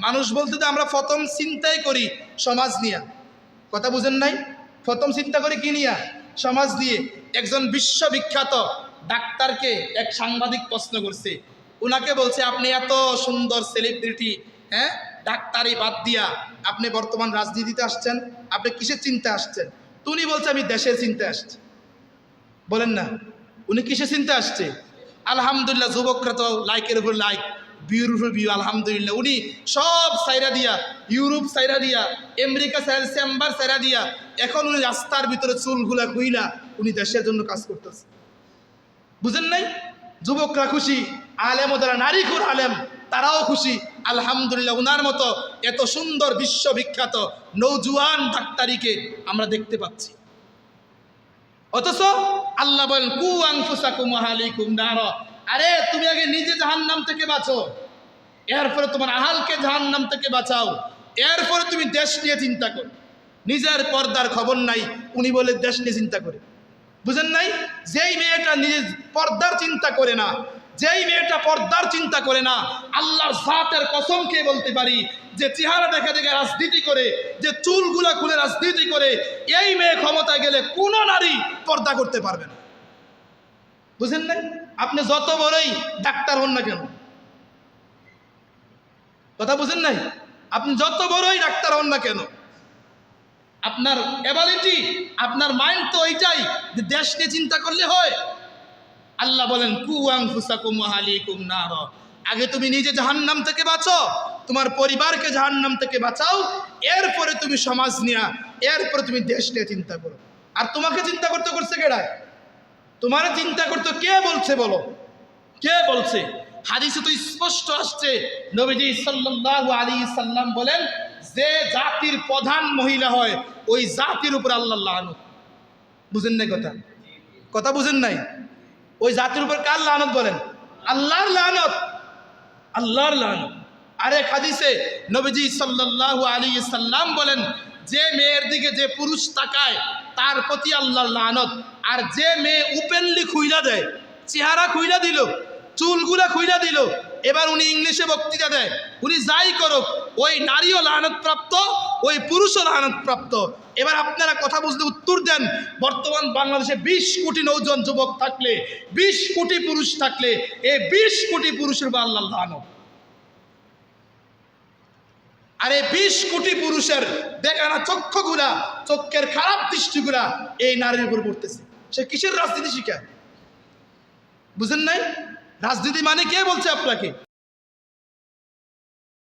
মানুষ বলতে তো আমরা প্রথম চিন্তাই করি সমাজ নিয়ে, কথা বুঝেন নাই? প্রথম চিন্তা করি কি নিয়ে? সমাজ দিয়ে। একজন বিশ্ববিখ্যাত ডাক্তারকে এক সাংবাদিক প্রশ্ন করছে, ওনাকে বলছে আপনি এত সুন্দর সেলিব্রিটি, হ্যাঁ, ডাক্তারি বাদ দিয়া আপনি বর্তমান রাজনীতিতে আসছেন, আপনি কিসের চিন্তা আসছেন? তো উনি বলছে আমি দেশের চিন্তা আসছি। বলেন না, উনি কিসের চিন্তা আসছে? আলহামদুলিল্লাহ, যুবকরা তো লাইকের উপর লাইক, বিউর উপর বিউ, আলহামদুলিল্লাহ। উনি সব সাইরা দিয়া, ইউরোপ সাইরা দিয়া, আমেরিকা সাইরা, চেম্বার সাইরা দিয়া, এখন উনি রাস্তার ভিতরে চুলগুলা খুইলা উনি দেশের জন্য কাজ করতেছে। বুঝেন নাই? যুবকরা খুশি, আলেম, যারা নারীখুর আলেম তারাও খুশি, আলহামদুলিল্লাহ। উনার মতো এত সুন্দর বিশ্ববিখ্যাত নৌজুয়ান ডাক্তারিকে আমরা দেখতে পাচ্ছি। অথচ আল্লাহ বলেন কু আনফুসাকুম ওয়া আহলিকুম নার, আরে তুমি আগে নিজে জাহান্নাম থেকে বাঁচো, এরপরে তোমার আহালকে জাহান্নাম থেকে বাঁচাও, এরপরে তুমি দেশ নিয়ে চিন্তা করো। নিজের পর্দার খবর নাই, উনি বলে দেশ নিয়ে চিন্তা করে। বুঝেন নাই? যেই মেয়েটা নিজের পর্দার চিন্তা করে না, যেই মেয়েটা পর্দার চিন্তা করে না, আল্লাহর জাতের কসম খেয়ে বলতে পারি যে চেহারা দেখা দেখে রাজনীতি করে, যে চুলগুলা খুলে রাজনীতি করে, এই মেয়ে ক্ষমতায় গেলে কোনো নারী পর্দা করতে পারবে না। বুঝেন নাই? আপনি যত বড়ই ডাক্তার হন না কেন, কথা বুঝেন নাই? আপনি যত বড়ই ডাক্তার হন না কেন, আপনার এবিলিটি, আপনার মাইন্ড তো ওইটাই যে দেশ নিয়ে চিন্তা করলে হয়। আল্লাহ বলেন কু আনফুসাকুম ওয়া আহলিকুম নার, আগে তুমি নিজে জাহান্নাম থেকে বাঁচো, তোমার পরিবারকে জাহান্নাম থেকে বাঁচাও, এরপরে তুমি সমাজ নিয়ে, এরপরে তুমি দেশ নিয়ে চিন্তা করো। আর তোমাকে চিন্তা করতে করছে কেডা? তোমার চিন্তা করতে কে বলছে বলো? কে বলছে? হাদিসে তো স্পষ্ট আসছে, নবীজি সাল্লাল্লাহু আলাইহি সাল্লাম বলেন যে জাতির প্রধান মহিলা হয় ওই জাতির উপর আল্লাহর লানত। বুঝেন নাই কথা? কথা বুঝেন নাই? ওই জাতির উপর কার লানত বলেন? আল্লাহর লানত, আল্লাহর লানত। আরেক হাদিসে নবীজি সাল্লাল্লাহু আলাইহি সাল্লাম বলেন যে মেয়ের দিকে যে পুরুষ তাকায় তার প্রতি আল্লাহর লানত। আর যে মেয়ে ওপেনলি খুইলা দেয়, চেহারা খুইলা দিল, চুলগুলা খুইলা দিল, এবার উনি ইংলিশে বক্তৃতা দেয়, উনি যাই করুক, ওই নারীও লানতপ্রাপ্ত, ওই পুরুষও লানতপ্রাপ্ত। এবার আপনারা কথা বুঝলে উত্তর দেন, বর্তমান বাংলাদেশে 20 কোটি নৌজন যুবক থাকলে, 20 কোটি পুরুষ থাকলে, এই 20 কোটি পুরুষের উপর আল্লাহর লানত। আর এই 20 কোটি পুরুষের দেখানা চক্ষুগুলা, চক্ষের খারাপ দৃষ্টিগুলা এই নারীর উপর পড়তেছে। সে কিসের রাজনীতি শিখায়? বুঝেন নাই? রাজনীতি মানে কে বলছে আপনাকে?